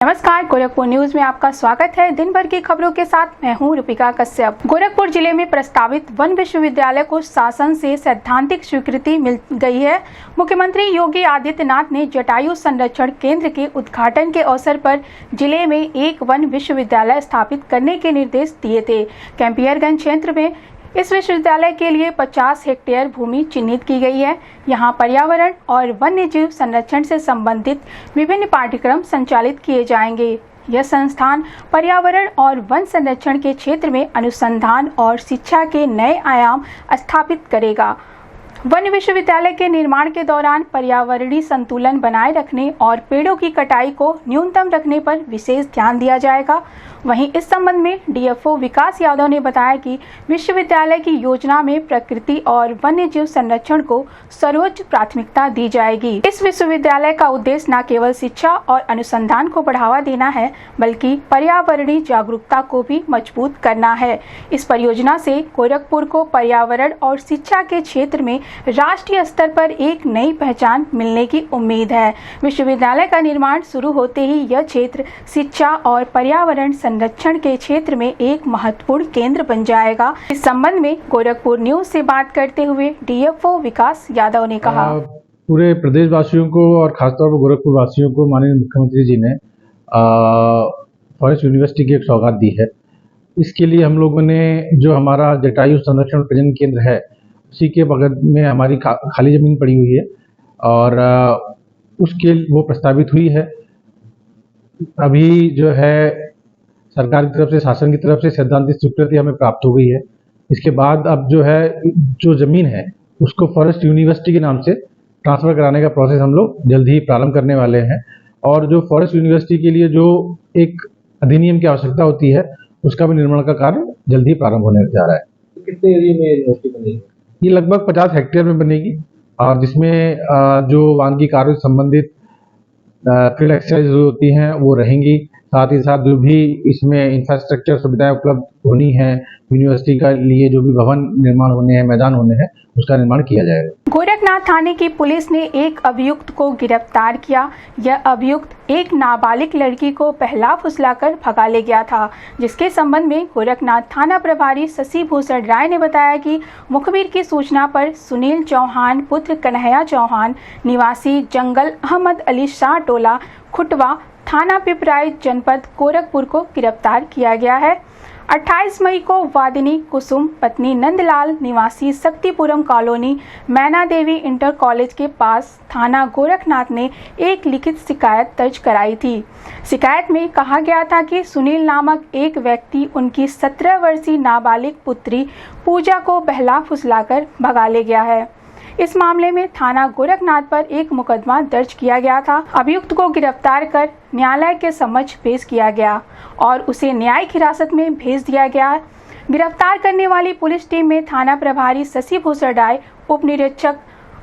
नमस्कार, गोरखपुर न्यूज में आपका स्वागत है। दिन भर की खबरों के साथ मैं हूं रुपिका कश्यप। गोरखपुर जिले में प्रस्तावित वन विश्वविद्यालय को शासन से सैद्धांतिक स्वीकृति मिल गई है। मुख्यमंत्री योगी आदित्यनाथ ने जटायु संरक्षण केंद्र के उद्घाटन के अवसर पर जिले में एक वन विश्वविद्यालय स्थापित करने के निर्देश दिए थे। कैंपियरगंज क्षेत्र में इस विश्वविद्यालय के लिए 50 हेक्टेयर भूमि चिन्हित की गई है। यहाँ पर्यावरण और वन्य जीव संरक्षण से संबंधित विभिन्न पाठ्यक्रम संचालित किए जाएंगे। यह संस्थान पर्यावरण और वन संरक्षण के क्षेत्र में अनुसंधान और शिक्षा के नए आयाम स्थापित करेगा। वन विश्वविद्यालय के निर्माण के दौरान पर्यावरणीय संतुलन बनाए रखने और पेड़ों की कटाई को न्यूनतम रखने पर विशेष ध्यान दिया जाएगा। वहीं इस संबंध में डीएफओ विकास यादव ने बताया कि विश्वविद्यालय की योजना में प्रकृति और वन्य जीव संरक्षण को सर्वोच्च प्राथमिकता दी जाएगी। इस विश्वविद्यालय का उद्देश्य न केवल शिक्षा और अनुसंधान को बढ़ावा देना है, बल्कि पर्यावरणीय जागरूकता को भी मजबूत करना है। इस परियोजना से गोरखपुर को पर्यावरण और शिक्षा के क्षेत्र में राष्ट्रीय स्तर पर एक नई पहचान मिलने की उम्मीद है। विश्वविद्यालय का निर्माण शुरू होते ही यह क्षेत्र शिक्षा और पर्यावरण संरक्षण के क्षेत्र में एक महत्वपूर्ण केंद्र बन जाएगा। इस संबंध में गोरखपुर न्यूज से बात करते हुए डीएफओ विकास यादव ने कहा, पूरे प्रदेश वासियों को और खासतौर पर गोरखपुर वासियों को माननीय मुख्यमंत्री जी ने फॉरेस्ट यूनिवर्सिटी की एक सौगात दी है। इसके लिए हम लोगों ने जो हमारा जटायु संरक्षण प्रजनन केंद्र है, उसी के बगल में हमारी खाली जमीन पड़ी हुई है और उसके वो प्रस्तावित हुई है। अभी जो है सरकार की तरफ से, शासन की तरफ से सैद्धांतिक स्वीकृति हमें प्राप्त हो गई है। इसके बाद अब जो है, जो जमीन है उसको फॉरेस्ट यूनिवर्सिटी के नाम से ट्रांसफर कराने का प्रोसेस हम लोग जल्द ही प्रारंभ करने वाले हैं। और जो फॉरेस्ट यूनिवर्सिटी के लिए जो एक अधिनियम की आवश्यकता होती है, उसका भी निर्माण का कार्य जल्द ही प्रारंभ होने जा रहा है। कितने एरिया में यूनिवर्सिटी बनेगी? ये लगभग 50 हेक्टेयर में बनेगी और जिसमें जो वानिकी कार्य से संबंधित फील्ड एक्सरसाइज होती हैं वो रहेंगी। साथ ही साथ जो भी इसमें इंफ्रास्ट्रक्चर सुविधाएं उपलब्ध होनी है, यूनिवर्सिटी का लिए जो भी भवन निर्माण होने हैं, मैदान होने हैं, उसका निर्माण किया जाएगा। गोरखनाथ थाने की पुलिस ने एक अभियुक्त को गिरफ्तार किया। यह अभियुक्त एक नाबालिग लड़की को पहला फुसलाकर भगा ले गया था, जिसके संबंध में गोरखनाथ थाना प्रभारी शशि भूषण राय ने बताया कि मुखबिर की सूचना पर सुनील चौहान पुत्र कन्हैया चौहान निवासी जंगल अहमद अली शाह टोला खुटवा थाना पिपराइच जनपद गोरखपुर को गिरफ्तार किया गया है। 28 मई को वादिनी कुसुम पत्नी नंदलाल निवासी शक्तिपुरम कॉलोनी मैना देवी इंटर कॉलेज के पास थाना गोरखनाथ ने एक लिखित शिकायत दर्ज कराई थी। शिकायत में कहा गया था कि सुनील नामक एक व्यक्ति उनकी 17 वर्षीय नाबालिग पुत्री पूजा को बहला फुसलाकर भगा ले गया है। इस मामले में थाना गोरखनाथ पर एक मुकदमा दर्ज किया गया था। अभियुक्त को गिरफ्तार कर न्यायालय के समक्ष पेश किया गया और उसे न्यायिक हिरासत में भेज दिया गया। गिरफ्तार करने वाली पुलिस टीम में थाना प्रभारी शशि भूषण राय, उप निरीक्षक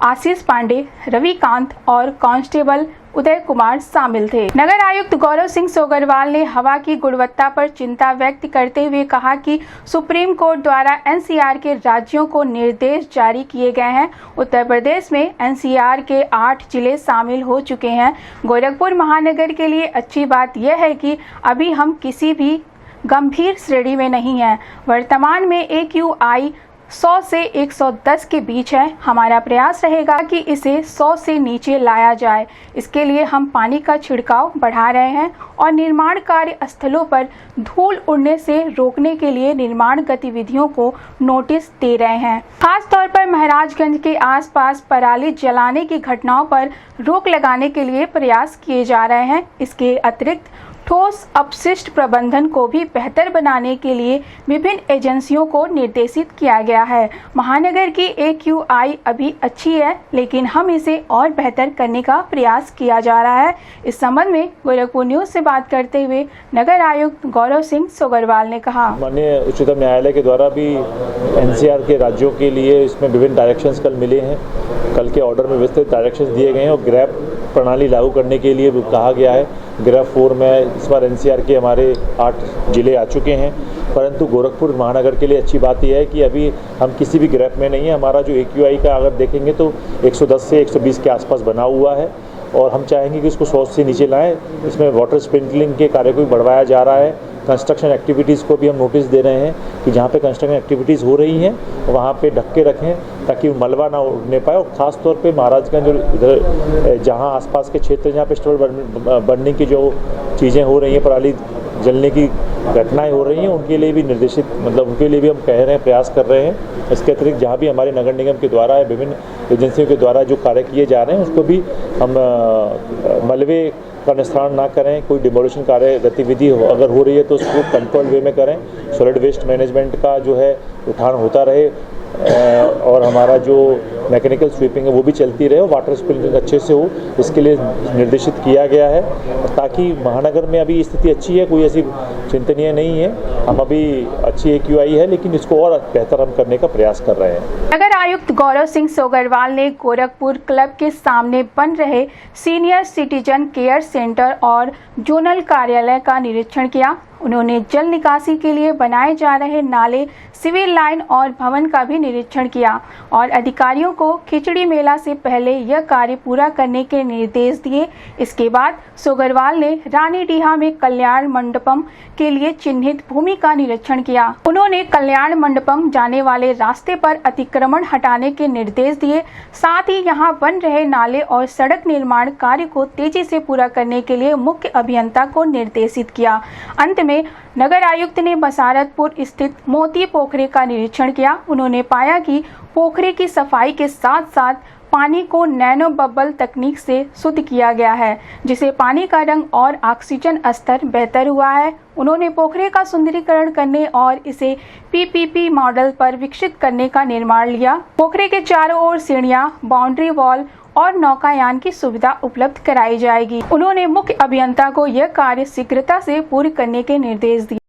आशीष पांडे, रविकांत और कांस्टेबल उदय कुमार शामिल थे। नगर आयुक्त गौरव सिंह सोगरवाल ने हवा की गुणवत्ता पर चिंता व्यक्त करते हुए कहा कि सुप्रीम कोर्ट द्वारा एनसीआर के राज्यों को निर्देश जारी किए गए हैं। उत्तर प्रदेश में एनसीआर के 8 जिले शामिल हो चुके हैं। गोरखपुर महानगर के लिए अच्छी बात यह है कि अभी हम किसी भी गंभीर श्रेणी में नहीं हैं। वर्तमान में AQI 100 से 110 के बीच है। हमारा प्रयास रहेगा कि इसे 100 से नीचे लाया जाए। इसके लिए हम पानी का छिड़काव बढ़ा रहे हैं और निर्माण कार्य स्थलों पर धूल उड़ने से रोकने के लिए निर्माण गतिविधियों को नोटिस दे रहे हैं। खास तौर पर महाराजगंज के आसपास पराली जलाने की घटनाओं पर रोक लगाने के लिए प्रयास किए जा रहे हैं। इसके अतिरिक्त ठोस अपशिष्ट प्रबंधन को भी बेहतर बनाने के लिए विभिन्न एजेंसियों को निर्देशित किया गया है। महानगर की AQI अभी अच्छी है, लेकिन हम इसे और बेहतर करने का प्रयास किया जा रहा है। इस संबंध में गोरखपुर न्यूज से बात करते हुए नगर आयुक्त गौरव सिंह सोगरवाल ने कहा, माननीय उच्चतम न्यायालय के द्वारा भी NCR के राज्यों के लिए इसमें विभिन्न डायरेक्शंस कल मिले हैं। कल के ऑर्डर में विस्तृत डायरेक्शंस दिए गए हैं और ग्रैप प्रणाली लागू करने के लिए कहा गया है। ग्रैप 4 में इस बार NCR के हमारे 8 जिले आ चुके हैं, परंतु गोरखपुर महानगर के लिए अच्छी बात यह है कि अभी हम किसी भी ग्रैप में नहीं है। हमारा जो AQI का अगर देखेंगे तो 110 से 120 के आसपास बना हुआ है और हम चाहेंगे कि इसको 100 से नीचे लाएं। इसमें वाटर स्प्रिंकलिंग के कार्य को भी बढ़वाया जा रहा है। कंस्ट्रक्शन एक्टिविटीज़ को भी हम नोटिस दे रहे हैं कि जहाँ पे कंस्ट्रक्शन एक्टिविटीज़ हो रही हैं वहाँ पे ढक के रखें ताकि मलबा ना उड़ने पाए। और ख़ास तौर पे महाराजगंज इधर जहाँ आसपास के क्षेत्र जहाँ पे स्टोर बनने की जो चीज़ें हो रही हैं, पराली जलने की घटनाएं हो रही हैं, उनके लिए भी निर्देशित उनके लिए भी हम कह रहे हैं, प्रयास कर रहे हैं। इसके अतिरिक्त जहाँ भी हमारे नगर निगम के द्वारा विभिन्न एजेंसियों के द्वारा जो कार्य किए जा रहे हैं उसको भी हम मलबे का निस्तारण ना करें। कोई डिमोलिशन कार्य गतिविधि अगर हो रही है तो उसको कंट्रोल वे में करें। सॉलिड वेस्ट मैनेजमेंट का जो है उठान होता रहे और हमारा जो मैकेनिकल स्वीपिंग है वो भी चलती रहे और वाटर स्प्रिंकलिंग अच्छे से हो, इसके लिए निर्देशित किया गया है ताकि महानगर में अभी स्थिति अच्छी है, कोई ऐसी चिंतनीय नहीं है। हम अभी अच्छी AQI है लेकिन इसको और बेहतर हम करने का प्रयास कर रहे हैं। नगर आयुक्त गौरव सिंह सोगरवाल ने गोरखपुर क्लब के सामने बन रहे सीनियर सिटीजन केयर सेंटर और जोनल कार्यालय का निरीक्षण किया। उन्होंने जल निकासी के लिए बनाए जा रहे नाले, सिविल लाइन और भवन का भी निरीक्षण किया और अधिकारियों को खिचड़ी मेला से पहले यह कार्य पूरा करने के निर्देश दिए। इसके बाद सोगरवाल ने रानीडीहा में कल्याण मंडपम के लिए चिन्हित भूमि का निरीक्षण किया। उन्होंने कल्याण मंडपम जाने वाले रास्ते पर अतिक्रमण हटाने के निर्देश दिए। साथ ही यहां बन रहे नाले और सड़क निर्माण कार्य को तेजी से पूरा करने के लिए मुख्य अभियंता को निर्देशित किया। अंत में नगर आयुक्त ने बसारतपुर स्थित मोती पोखरे का निरीक्षण किया। उन्होंने पाया कि पोखरे की सफाई के साथ साथ पानी को नैनो बबल तकनीक से शुद्ध किया गया है, जिससे पानी का रंग और ऑक्सीजन स्तर बेहतर हुआ है। उन्होंने पोखरे का सुंदरीकरण करने और इसे PPP मॉडल पर विकसित करने का निर्णय लिया। पोखरे के चारों ओर सीढ़ियां, बाउंड्री वॉल और नौकायान की सुविधा उपलब्ध कराई जाएगी। उन्होंने मुख्य अभियंता को यह कार्य शीघ्रता से पूर्ण करने के निर्देश दिए।